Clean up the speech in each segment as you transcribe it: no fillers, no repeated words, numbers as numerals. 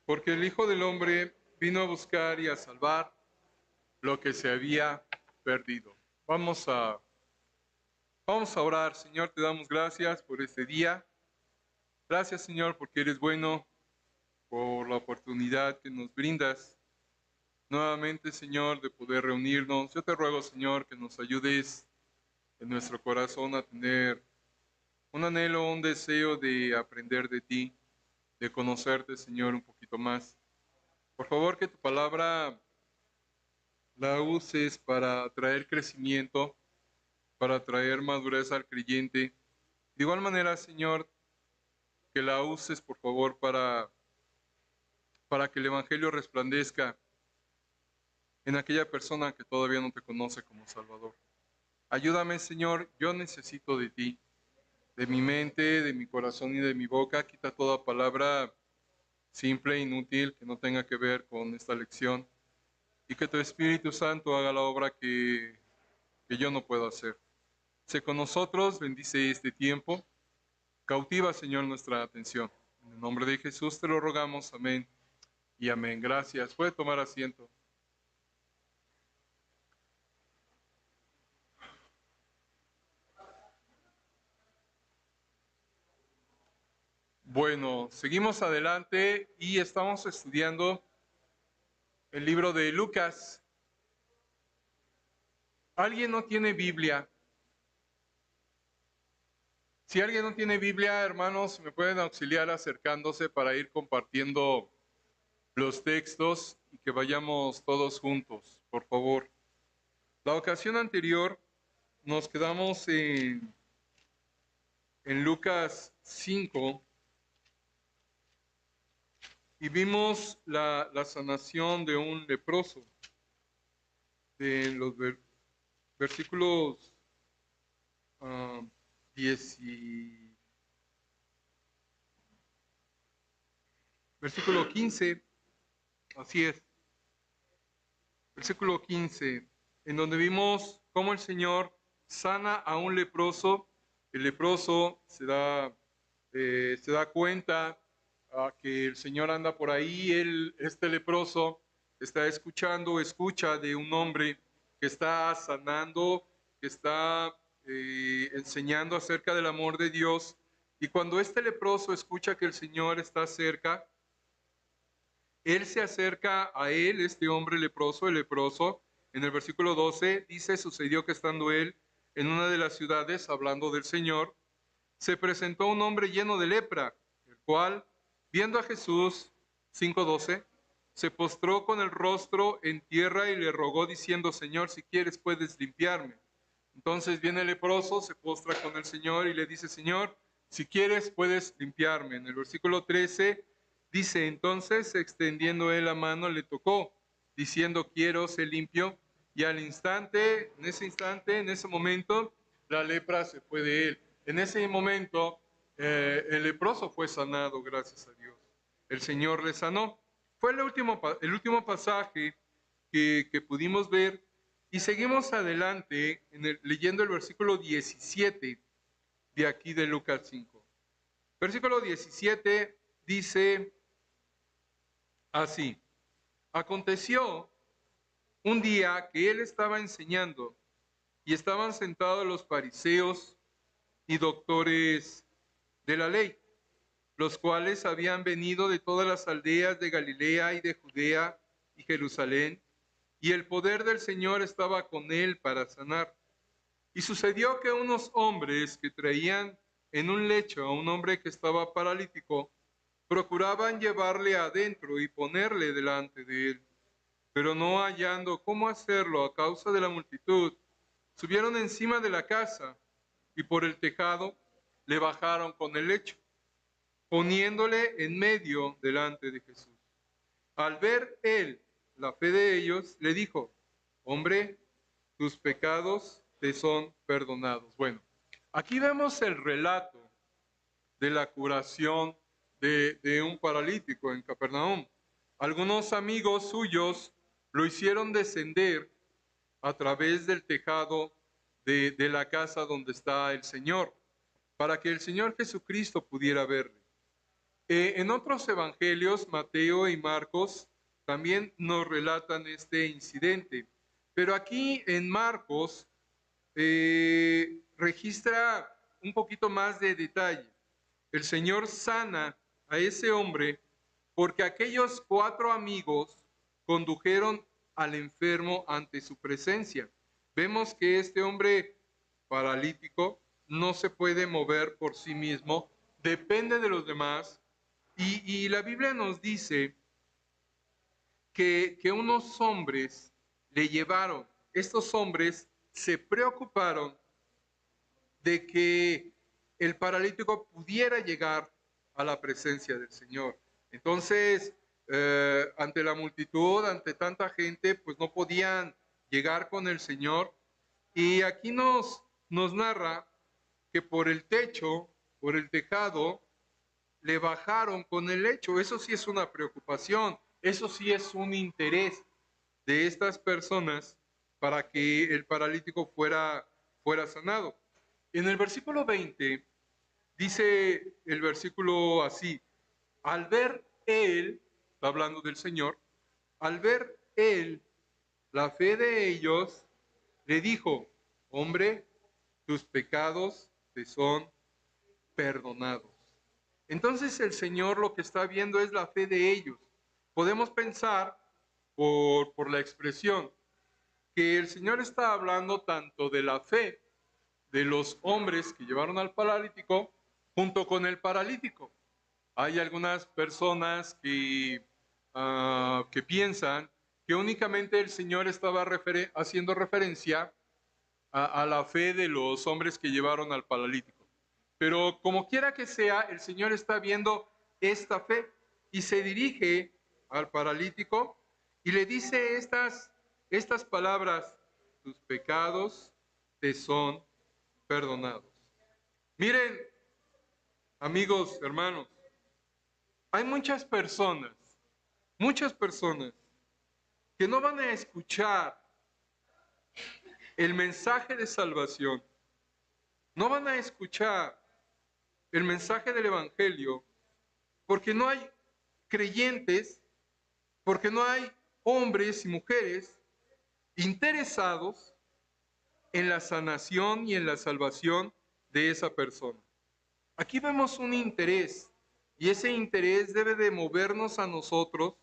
porque el Hijo del Hombre vino a buscar y a salvar lo que se había perdido. Vamos a orar. Señor, te damos gracias por este día. Gracias, Señor, porque eres bueno, por la oportunidad que nos brindas nuevamente, Señor, de poder reunirnos. Yo te ruego, Señor, que nos ayudes en nuestro corazón a tener un anhelo, un deseo de aprender de ti, de conocerte, Señor, un poquito más. Por favor, que tu palabra la uses para traer crecimiento, para traer madurez al creyente. De igual manera, Señor, que la uses, por favor, para que el Evangelio resplandezca en aquella persona que todavía no te conoce como Salvador. Ayúdame, Señor, yo necesito de ti, de mi mente, de mi corazón y de mi boca. Quita toda palabra simple, inútil, que no tenga que ver con esta lección, y que tu Espíritu Santo haga la obra que yo no puedo hacer. Sé con nosotros, bendice este tiempo, cautiva, Señor, nuestra atención. En el nombre de Jesús te lo rogamos, amén y amén. Gracias. Puede tomar asiento. Bueno, seguimos adelante y estamos estudiando el libro de Lucas. ¿Alguien no tiene Biblia? Si alguien no tiene Biblia, hermanos, me pueden auxiliar acercándose para ir compartiendo los textos y que vayamos todos juntos, por favor. La ocasión anterior nos quedamos en Lucas 5 y vimos la sanación de un leproso, de los versículos 10 versículo 15, así es, versículo 15, en donde vimos cómo el Señor sana a un leproso. El leproso se da cuenta que el Señor anda por ahí. Este leproso está escucha de un hombre que está sanando, que está enseñando acerca del amor de Dios. Y cuando este leproso escucha que el Señor está cerca, él se acerca a él, este hombre leproso, el leproso. En el versículo 12 dice: sucedió que estando él en una de las ciudades hablando del Señor, se presentó un hombre lleno de lepra, el cual, viendo a Jesús, 5:12, se postró con el rostro en tierra y le rogó diciendo: Señor, si quieres puedes limpiarme. Entonces viene el leproso, se postra con el Señor y le dice: Señor, si quieres puedes limpiarme. En el versículo 13 dice: entonces extendiendo él la mano le tocó, diciendo: quiero ser limpio. Y al instante, en ese momento, la lepra se fue de él. En ese momento, el leproso fue sanado, gracias a Dios. El Señor le sanó. Fue el último pasaje que pudimos ver, y seguimos adelante leyendo el versículo 17 de aquí de Lucas 5. Versículo 17 dice así: aconteció un día que él estaba enseñando y estaban sentados los fariseos y doctores de la ley, los cuales habían venido de todas las aldeas de Galilea y de Judea y Jerusalén, y el poder del Señor estaba con él para sanar. Y sucedió que unos hombres que traían en un lecho a un hombre que estaba paralítico, procuraban llevarle adentro y ponerle delante de él, pero no hallando cómo hacerlo a causa de la multitud, subieron encima de la casa y por el tejado le bajaron con el lecho, poniéndole en medio delante de Jesús. Al ver él la fe de ellos, le dijo: hombre, tus pecados te son perdonados. Bueno, aquí vemos el relato de la curación de un paralítico en Capernaum. Algunos amigos suyos lo hicieron descender a través del tejado de la casa donde está el Señor, para que el Señor Jesucristo pudiera verle. En otros evangelios, Mateo y Marcos, también nos relatan este incidente. Pero aquí en Marcos registra un poquito más de detalle. El Señor sana a ese hombre porque aquellos 4 amigos condujeron al enfermo ante su presencia. Vemos que este hombre paralítico no se puede mover por sí mismo, depende de los demás. Y la Biblia nos dice que unos hombres le llevaron, estos hombres se preocuparon de que el paralítico pudiera llegar a la presencia del Señor. Entonces, ante la multitud, ante tanta gente, pues no podían llegar con el Señor. Y aquí nos narra que por el techo, por el tejado, le bajaron con el lecho. Eso sí es una preocupación, eso sí es un interés de estas personas para que el paralítico fuera sanado. En el versículo 20 dice el versículo así: al ver él, está hablando del Señor, al ver él la fe de ellos, le dijo: hombre, tus pecados te son perdonados. Entonces el Señor lo que está viendo es la fe de ellos. Podemos pensar por la expresión que el Señor está hablando tanto de la fe de los hombres que llevaron al paralítico junto con el paralítico. Hay algunas personas que piensan que únicamente el Señor estaba haciendo referencia a la fe de los hombres que llevaron al paralítico. Pero como quiera que sea, el Señor está viendo esta fe y se dirige al paralítico y le dice estas palabras: tus pecados te son perdonados. Miren, amigos, hermanos, hay muchas personas que no van a escuchar el mensaje de salvación, no van a escuchar el mensaje del Evangelio, porque no hay creyentes, porque no hay hombres y mujeres interesados en la sanación y en la salvación de esa persona. Aquí vemos un interés, y ese interés debe de movernos a nosotros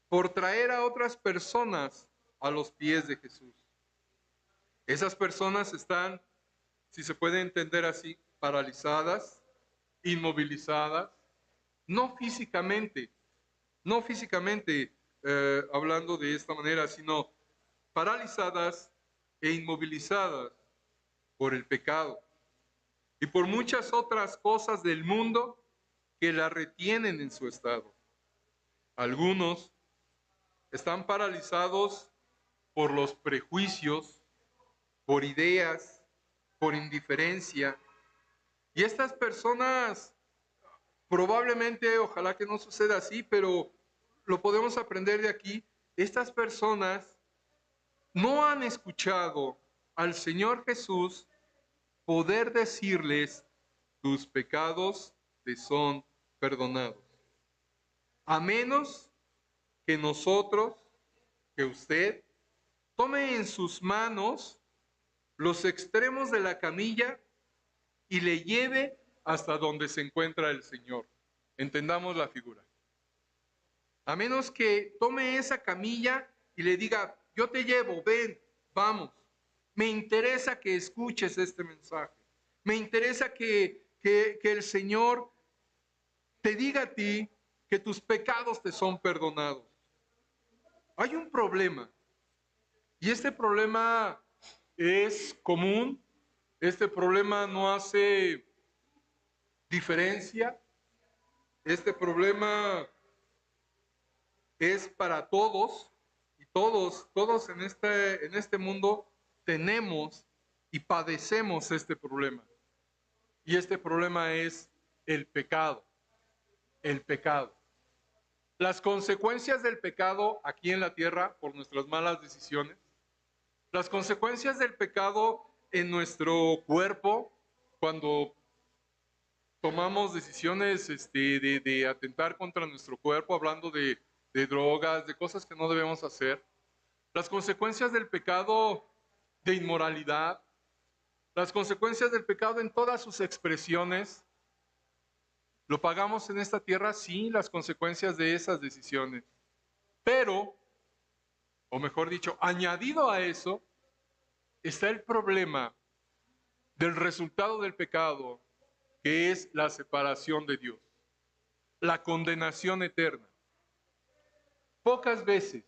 por traer a otras personas a los pies de Jesús. Esas personas están, si se puede entender así, paralizadas, inmovilizadas, no físicamente, no físicamente hablando de esta manera, sino paralizadas e inmovilizadas por el pecado y por muchas otras cosas del mundo que la retienen en su estado. Algunos están paralizados por los prejuicios, por ideas, por indiferencia. Y estas personas, probablemente, ojalá que no suceda así, pero lo podemos aprender de aquí, estas personas no han escuchado al Señor Jesús poder decirles: tus pecados te son perdonados. A menos que nosotros, que usted, tome en sus manos los extremos de la camilla y le lleve hasta donde se encuentra el Señor. Entendamos la figura. A menos que tome esa camilla y le diga: yo te llevo, ven, vamos. Me interesa que escuches este mensaje. Me interesa que el Señor te diga a ti que tus pecados te son perdonados. Hay un problema, y este problema es común, este problema no hace diferencia, este problema es para todos, y todos en este mundo tenemos y padecemos este problema. Y este problema es el pecado, el pecado. Las consecuencias del pecado aquí en la tierra por nuestras malas decisiones, las consecuencias del pecado en nuestro cuerpo cuando tomamos decisiones de atentar contra nuestro cuerpo, hablando de drogas, de cosas que no debemos hacer. Las consecuencias del pecado de inmoralidad, las consecuencias del pecado en todas sus expresiones, ¿lo pagamos en esta tierra? Sí, las consecuencias de esas decisiones. Pero, o mejor dicho, añadido a eso, está el problema del resultado del pecado, que es la separación de Dios, la condenación eterna. Pocas veces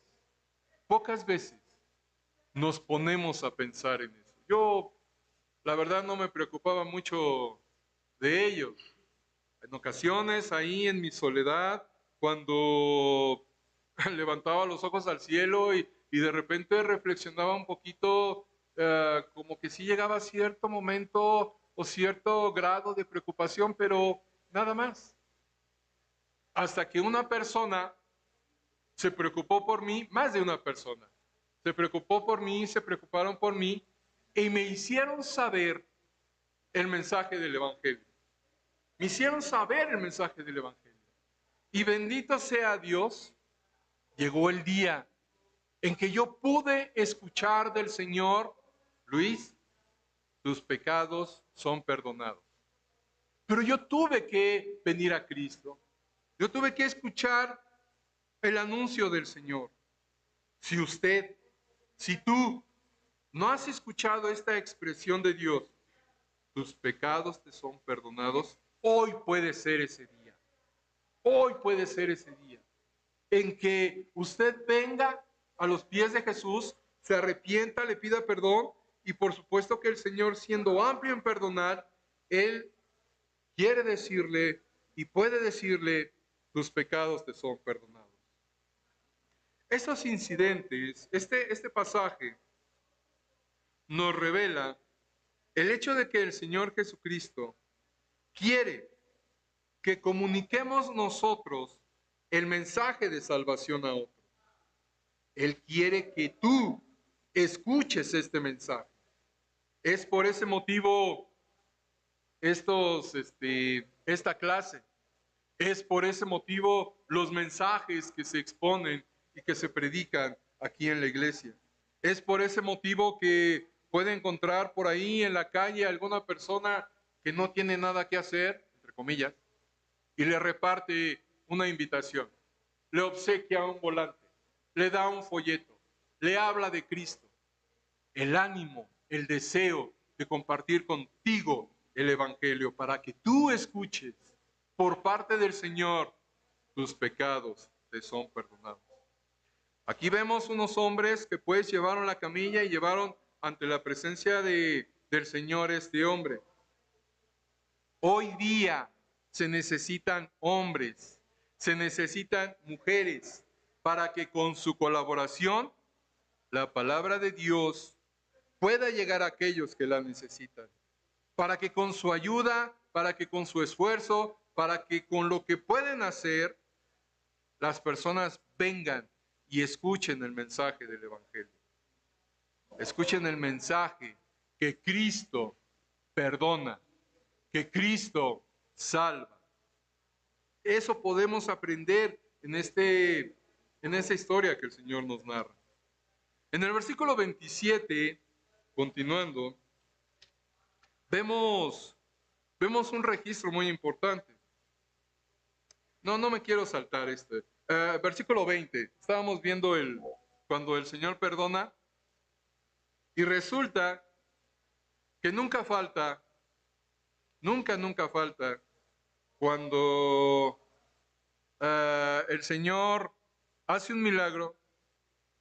nos ponemos a pensar en eso. Yo, la verdad, no me preocupaba mucho de ello. En ocasiones, ahí en mi soledad, cuando levantaba los ojos al cielo y de repente reflexionaba un poquito, como que sí llegaba cierto momento o cierto grado de preocupación, pero nada más. Hasta que una persona se preocupó por mí, más de una persona, se preocupó por mí, se preocuparon por mí y me hicieron saber el mensaje del Evangelio. Me hicieron saber el mensaje del Evangelio. Y bendito sea Dios, llegó el día en que yo pude escuchar del Señor: Luis, tus pecados son perdonados. Pero yo tuve que venir a Cristo. Yo tuve que escuchar el anuncio del Señor. Si usted, si tú no has escuchado esta expresión de Dios, tus pecados te son perdonados, hoy puede ser ese día. Hoy puede ser ese día en que usted venga a los pies de Jesús, se arrepienta, le pida perdón, y por supuesto que el Señor, siendo amplio en perdonar, Él quiere decirle y puede decirle: tus pecados te son perdonados. Estos incidentes, este pasaje nos revela el hecho de que el Señor Jesucristo quiere que comuniquemos nosotros el mensaje de salvación a otros. Él quiere que tú escuches este mensaje. Es por ese motivo esta clase. Es por ese motivo los mensajes que se exponen y que se predican aquí en la iglesia. Es por ese motivo que puede encontrar por ahí en la calle alguna persona que no tiene nada que hacer, entre comillas, y le reparte una invitación, le obsequia un volante, le da un folleto, le habla de Cristo. El ánimo, el deseo de compartir contigo el Evangelio para que tú escuches por parte del Señor: tus pecados te son perdonados. Aquí vemos unos hombres que pues llevaron la camilla y llevaron ante la presencia del Señor este hombre. Hoy día se necesitan hombres, se necesitan mujeres para que con su colaboración la palabra de Dios pueda llegar a aquellos que la necesitan. Para que con su ayuda, para que con su esfuerzo, para que con lo que pueden hacer, las personas vengan y escuchen el mensaje del Evangelio. Escuchen el mensaje que Cristo perdona, que Cristo salva. Eso podemos aprender en esta historia que el Señor nos narra. En el versículo 27, continuando, vemos un registro muy importante. No me quiero saltar este. Versículo 20, estábamos viendo cuando el Señor perdona, y resulta que nunca falta, nunca falta, cuando el Señor hace un milagro,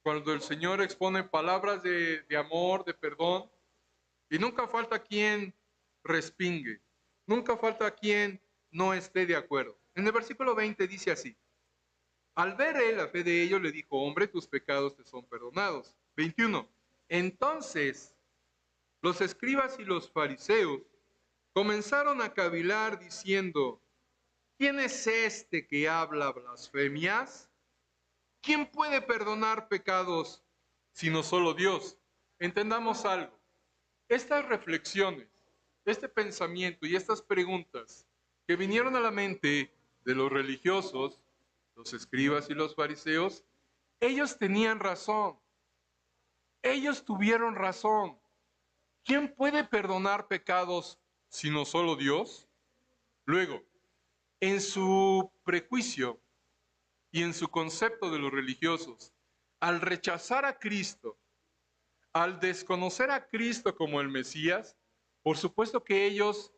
cuando el Señor expone palabras de amor, de perdón, y nunca falta quien respingue, nunca falta quien no esté de acuerdo. En el versículo 20 dice así: al ver él la fe de ellos, le dijo: hombre, tus pecados te son perdonados. 21. Entonces los escribas y los fariseos comenzaron a cavilar diciendo: ¿quién es este que habla blasfemias? ¿Quién puede perdonar pecados sino solo Dios? Entendamos algo. Estas reflexiones, este pensamiento y estas preguntas que vinieron a la mente de los religiosos, los escribas y los fariseos. Ellos tenían razón. Ellos tuvieron razón. ¿Quién puede perdonar pecados sino solo Dios? Luego, en su prejuicio y en su concepto de los religiosos, al rechazar a Cristo, al desconocer a Cristo como el Mesías, por supuesto que ellos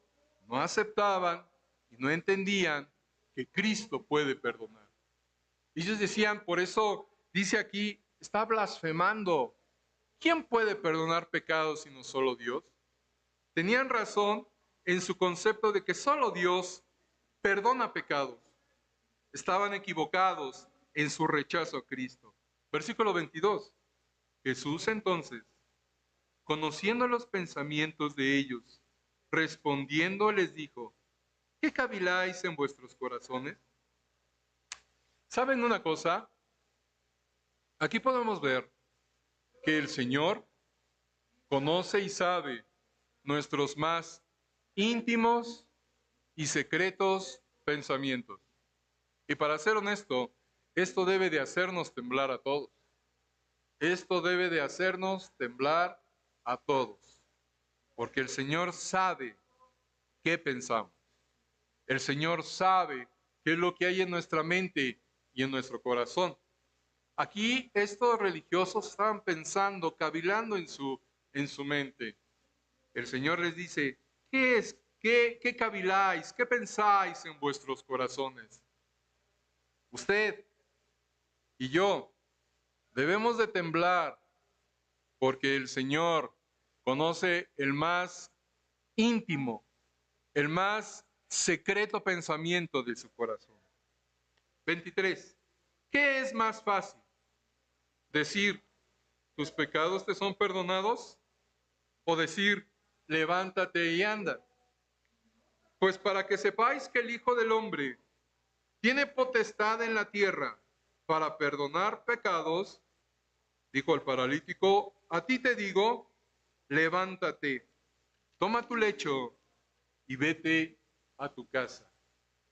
no aceptaban y no entendían que Cristo puede perdonar. Ellos decían, por eso dice aquí, está blasfemando. ¿Quién puede perdonar pecados sino solo Dios? Tenían razón en su concepto de que solo Dios perdona pecados. Estaban equivocados en su rechazo a Cristo. Versículo 22. Jesús entonces, conociendo los pensamientos de ellos, respondiendo les dijo, ¿qué caviláis en vuestros corazones? ¿Saben una cosa? Aquí podemos ver que el Señor conoce y sabe nuestros más íntimos y secretos pensamientos. Y para ser honesto, esto debe de hacernos temblar a todos. Esto debe de hacernos temblar a todos. Porque el Señor sabe qué pensamos. El Señor sabe qué es lo que hay en nuestra mente y en nuestro corazón. Aquí estos religiosos estaban pensando, cavilando en su mente. El Señor les dice, ¿qué es? ¿Qué caviláis? ¿Qué pensáis en vuestros corazones? Usted y yo debemos de temblar porque el Señor conoce el más íntimo, el más secreto pensamiento de su corazón. 23. ¿Qué es más fácil? ¿Decir, tus pecados te son perdonados? ¿O decir, levántate y anda? Pues para que sepáis que el Hijo del Hombre tiene potestad en la tierra para perdonar pecados, dijo el paralítico, a ti te digo, levántate, toma tu lecho y vete a tu casa.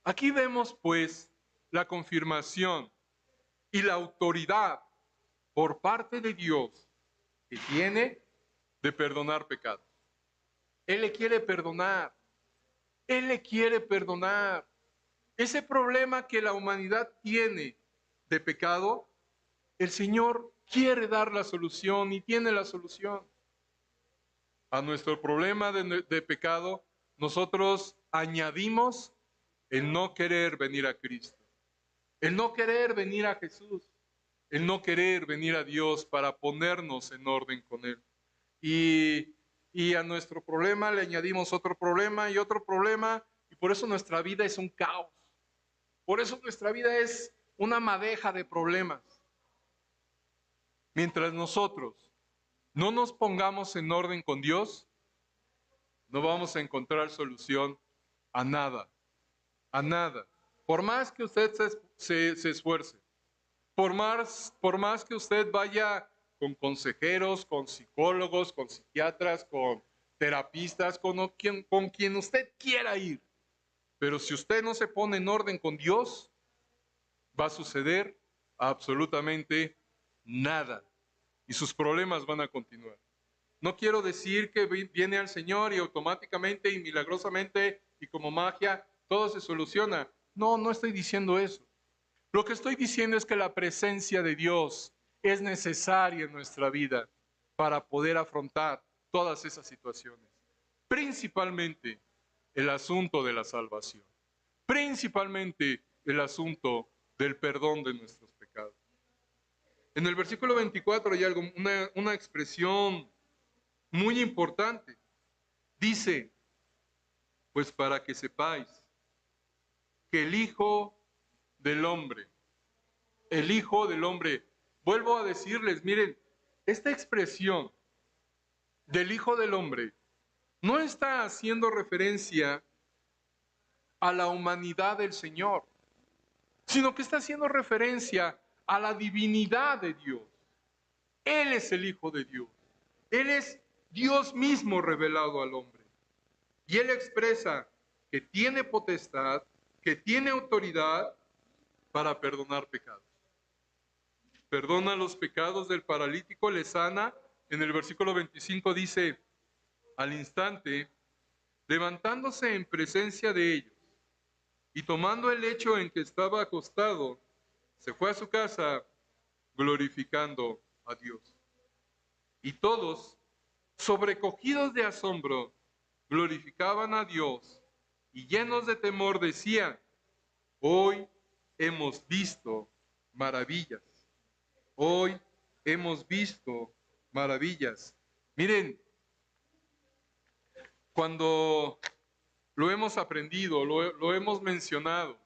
Aquí vemos pues la confirmación y la autoridad por parte de Dios que tiene de perdonar pecados. Él le quiere perdonar. Él le quiere perdonar. Ese problema que la humanidad tiene de pecado, el Señor quiere dar la solución y tiene la solución. A nuestro problema de pecado, nosotros añadimos el no querer venir a Cristo, el no querer venir a Jesús, el no querer venir a Dios para ponernos en orden con Él. Y a nuestro problema le añadimos otro problema y por eso nuestra vida es un caos. Por eso nuestra vida es una madeja de problemas. Mientras nosotros no nos pongamos en orden con Dios, no vamos a encontrar solución a nada, a nada. Por más que usted se esfuerce, por más que usted vaya con consejeros, con psicólogos, con psiquiatras, con terapistas, con quien usted quiera ir, pero si usted no se pone en orden con Dios, va a suceder absolutamente nada y sus problemas van a continuar. No quiero decir que viene al Señor y automáticamente y milagrosamente y como magia todo se soluciona. No, no estoy diciendo eso. Lo que estoy diciendo es que la presencia de Dios es necesaria en nuestra vida para poder afrontar todas esas situaciones. Principalmente el asunto de la salvación. Principalmente el asunto del perdón de nuestros pecados. En el versículo 24 hay una expresión muy importante. Dice, pues para que sepáis que el Hijo del Hombre, vuelvo a decirles, miren, esta expresión del Hijo del Hombre no está haciendo referencia a la humanidad del Señor, sino que está haciendo referencia a la divinidad de Dios. Él es el Hijo de Dios. Él es Dios mismo revelado al hombre. Y Él expresa que tiene potestad, que tiene autoridad para perdonar pecados. Perdona los pecados del paralítico, le sana. En el versículo 25 dice, al instante, levantándose en presencia de ellos y tomando el lecho en que estaba acostado, se fue a su casa glorificando a Dios. Y todos, sobrecogidos de asombro, glorificaban a Dios y llenos de temor decían, hoy hemos visto maravillas. Hoy hemos visto maravillas. Miren, cuando lo hemos aprendido, lo hemos mencionado,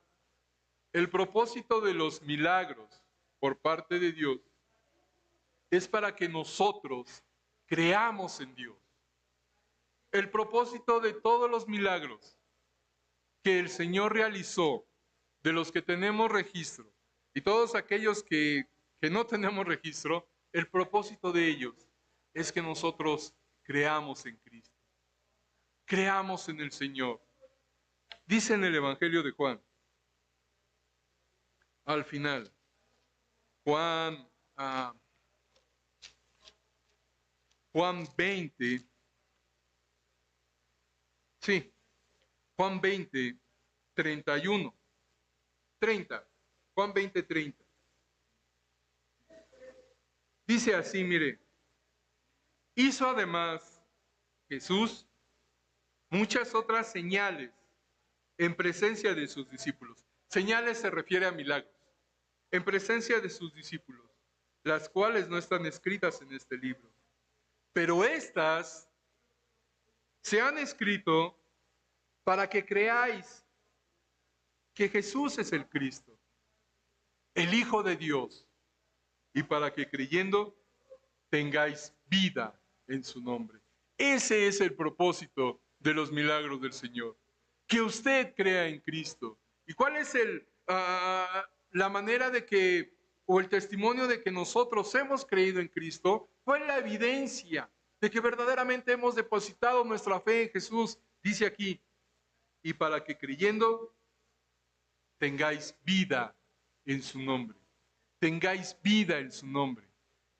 el propósito de los milagros por parte de Dios es para que nosotros creamos en Dios. El propósito de todos los milagros que el Señor realizó, de los que tenemos registro, y todos aquellos que no tenemos registro, el propósito de ellos es que nosotros creamos en Cristo, creamos en el Señor. Dice en el Evangelio de Juan, al final, Juan 20, sí, Juan 20, 31, 30, Juan 20, 30. Dice así, mire, hizo además Jesús muchas otras señales en presencia de sus discípulos. Señales se refiere a milagros. En presencia de sus discípulos, las cuales no están escritas en este libro. Pero estas se han escrito para que creáis que Jesús es el Cristo, el Hijo de Dios, y para que creyendo tengáis vida en su nombre. Ese es el propósito de los milagros del Señor, que usted crea en Cristo. ¿Y cuál es la manera de que, o el testimonio de que nosotros hemos creído en Cristo? Fue la evidencia de que verdaderamente hemos depositado nuestra fe en Jesús. Dice aquí, y para que creyendo tengáis vida en su nombre. Tengáis vida en su nombre.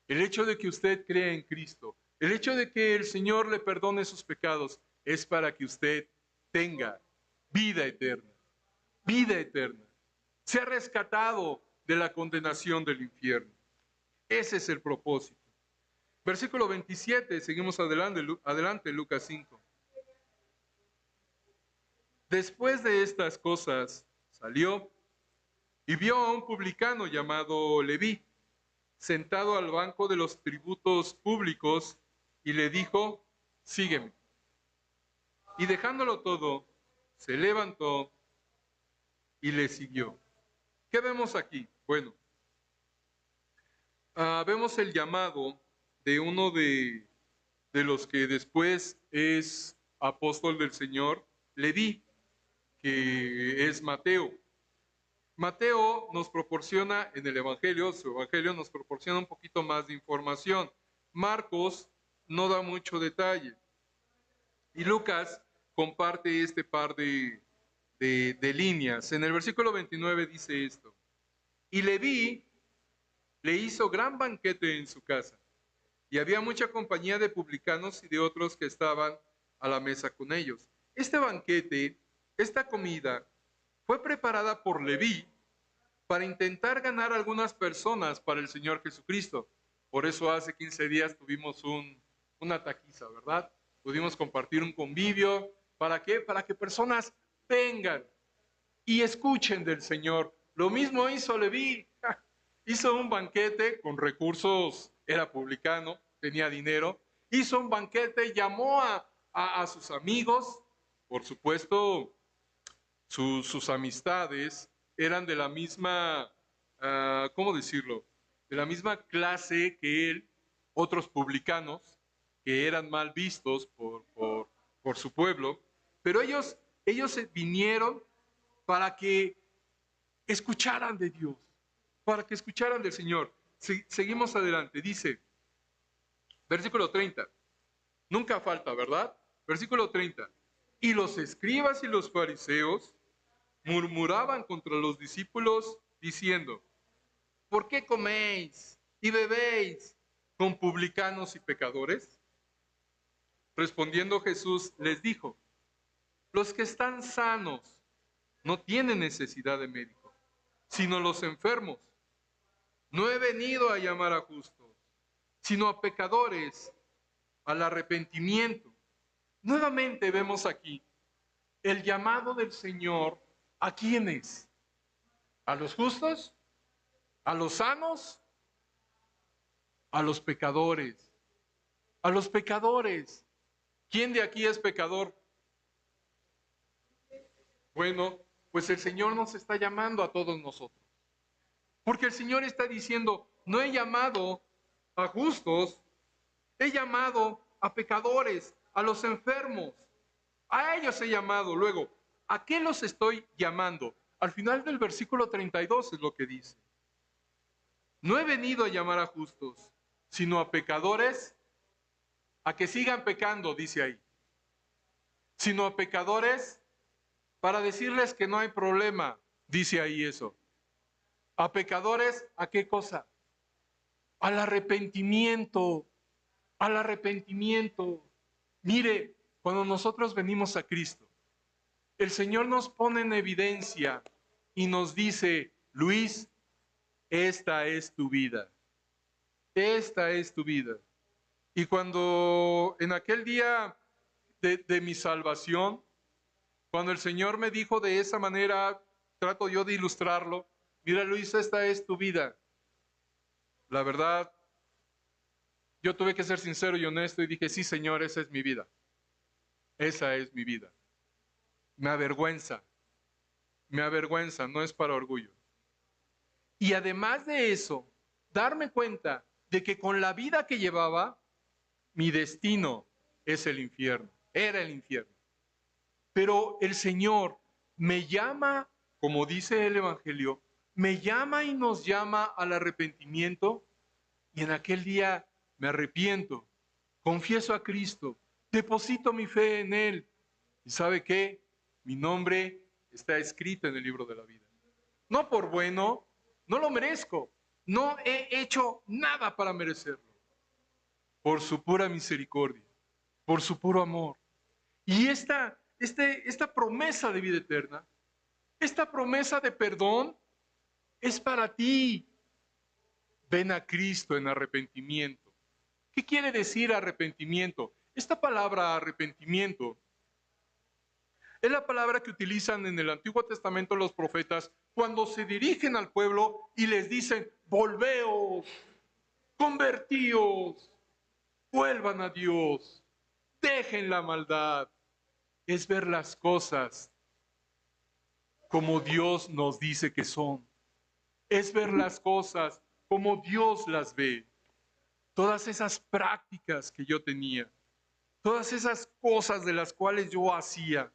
El hecho de que usted crea en Cristo, el hecho de que el Señor le perdone sus pecados, es para que usted tenga vida eterna. Vida eterna. Sea rescatado de la condenación del infierno. Ese es el propósito. Versículo 27, seguimos adelante, Lucas 5. Después de estas cosas, salió y vio a un publicano llamado Leví, sentado al banco de los tributos públicos, y le dijo, sígueme. Y dejándolo todo, se levantó y le siguió. ¿Qué vemos aquí? Bueno, vemos el llamado de uno de los que después es apóstol del Señor, Leví, que es Mateo. Mateo nos proporciona en el Evangelio, su Evangelio nos proporciona un poquito más de información. Marcos no da mucho detalle. Y Lucas comparte este par de líneas. En el versículo 29 dice esto. Y Leví le hizo gran banquete en su casa. Y había mucha compañía de publicanos y de otros que estaban a la mesa con ellos. Este banquete, esta comida, fue preparada por Leví para intentar ganar algunas personas para el Señor Jesucristo. Por eso hace 15 días tuvimos una taquiza, ¿verdad? Pudimos compartir un convivio. ¿Para qué? Para que personas vengan y escuchen del Señor. Lo mismo hizo Leví. Hizo un banquete con recursos, era publicano, tenía dinero. Hizo un banquete, llamó a sus amigos, por supuesto, sus amistades eran de la misma, ¿cómo decirlo? De la misma clase que él, otros publicanos que eran mal vistos por su pueblo, pero ellos vinieron para que escucharan de Dios, para que escucharan del Señor. Seguimos adelante, dice, versículo 30, nunca falta, ¿verdad? Versículo 30, Y los escribas y los fariseos murmuraban contra los discípulos diciendo: ¿por qué coméis y bebéis con publicanos y pecadores? Respondiendo Jesús les dijo: los que están sanos no tienen necesidad de médico, sino los enfermos. No he venido a llamar a justos, sino a pecadores al arrepentimiento. Nuevamente vemos aquí el llamado del Señor. ¿A quiénes? ¿A los justos? ¿A los sanos? A los pecadores. A los pecadores. ¿Quién de aquí es pecador? Bueno, pues el Señor nos está llamando a todos nosotros. Porque el Señor está diciendo: no he llamado a justos, he llamado a pecadores, a los enfermos. A ellos he llamado. Luego, ¿a qué los estoy llamando? Al final del versículo 32 es lo que dice: no he venido a llamar a justos, sino a pecadores, a que sigan pecando, dice ahí. Sino a pecadores para decirles que no hay problema, dice ahí eso. A pecadores, ¿a qué cosa? Al arrepentimiento, al arrepentimiento. Mire, cuando nosotros venimos a Cristo, el Señor nos pone en evidencia y nos dice: Luis, esta es tu vida. Esta es tu vida. Y cuando en aquel día de mi salvación, cuando el Señor me dijo de esa manera, trato yo de ilustrarlo: mira, Luis, esta es tu vida. La verdad, yo tuve que ser sincero y honesto y dije: sí, Señor, esa es mi vida. Esa es mi vida. Me avergüenza, no es para orgullo. Y además de eso, darme cuenta de que con la vida que llevaba, mi destino es el infierno, era el infierno. Pero el Señor me llama, como dice el Evangelio, me llama y nos llama al arrepentimiento, y en aquel día me arrepiento, confieso a Cristo, deposito mi fe en Él. ¿Y sabe qué? Mi nombre está escrito en el libro de la vida. No por bueno, no lo merezco, no he hecho nada para merecerlo. Por su pura misericordia, por su puro amor. Y esta promesa de vida eterna, esta promesa de perdón, es para ti. Ven a Cristo en arrepentimiento. ¿Qué quiere decir arrepentimiento? Esta palabra arrepentimiento es la palabra que utilizan en el Antiguo Testamento los profetas cuando se dirigen al pueblo y les dicen: volveos, convertíos, vuelvan a Dios, dejen la maldad. Es ver las cosas como Dios nos dice que son. Es ver las cosas como Dios las ve. Todas esas prácticas que yo tenía, todas esas cosas de las cuales yo hacía,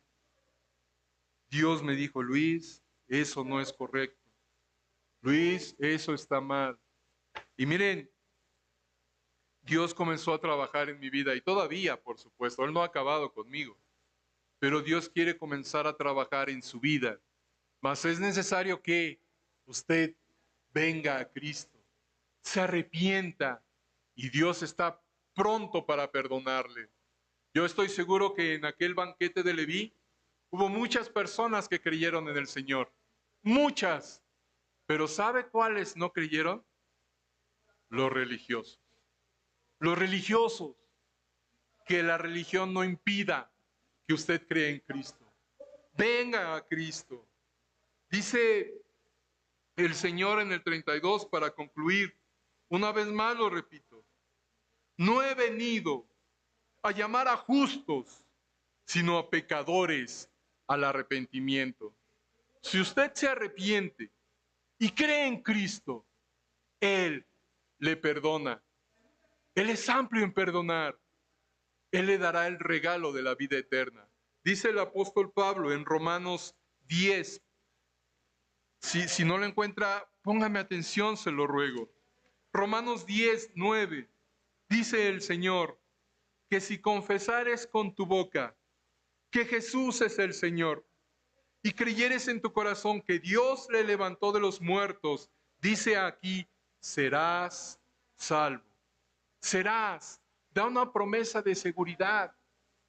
Dios me dijo: Luis, eso no es correcto. Luis, eso está mal. Y miren, Dios comenzó a trabajar en mi vida y todavía, por supuesto, Él no ha acabado conmigo. Pero Dios quiere comenzar a trabajar en su vida. Mas es necesario que usted venga a Cristo, se arrepienta, y Dios está pronto para perdonarle. Yo estoy seguro que en aquel banquete de Leví hubo muchas personas que creyeron en el Señor. Muchas. Pero ¿sabe cuáles no creyeron? Los religiosos. Los religiosos. Que la religión no impida que usted cree en Cristo. Venga a Cristo. Dice el Señor en el 32, para concluir, una vez más lo repito: no he venido a llamar a justos, sino a pecadores al arrepentimiento. Si usted se arrepiente y cree en Cristo, Él le perdona. Él es amplio en perdonar. Él le dará el regalo de la vida eterna. Dice el apóstol Pablo en Romanos 10. Si no lo encuentra, póngame atención, se lo ruego. Romanos 10, 9. Dice el Señor que si confesares con tu boca que Jesús es el Señor, y creyeres en tu corazón que Dios le levantó de los muertos, dice aquí, serás salvo. Serás. Da una promesa de seguridad.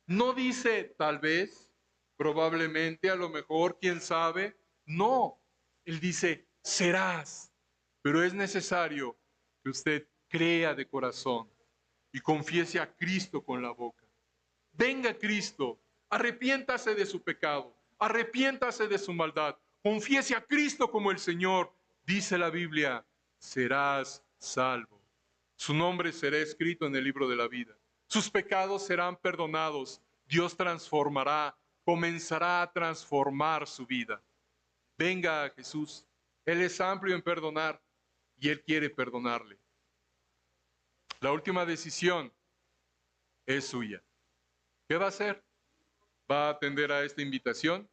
No dice tal vez, probablemente, a lo mejor, quién sabe. No. Él dice, serás. Pero es necesario que usted crea de corazón y confiese a Cristo con la boca. Venga Cristo, arrepiéntase de su pecado, arrepiéntase de su maldad, confiese a Cristo como el Señor. Dice la Biblia, serás salvo. Su nombre será escrito en el libro de la vida. Sus pecados serán perdonados. Dios transformará, comenzará a transformar su vida. Venga a Jesús. Él es amplio en perdonar y Él quiere perdonarle. La última decisión es suya. ¿Qué va a hacer? ¿Va a atender a esta invitación?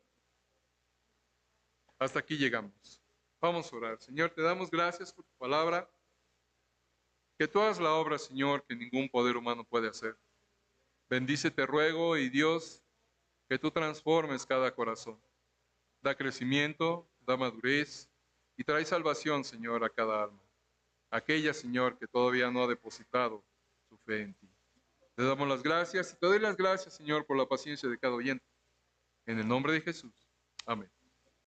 Hasta aquí llegamos. Vamos a orar. Señor, te damos gracias por tu palabra. Que tú hagas la obra, Señor, que ningún poder humano puede hacer. Bendice, te ruego, y Dios, que tú transformes cada corazón. Da crecimiento, da madurez y trae salvación, Señor, a cada alma. Aquella, Señor, que todavía no ha depositado su fe en ti. Te damos las gracias y te doy las gracias, Señor, por la paciencia de cada oyente. En el nombre de Jesús. Amén.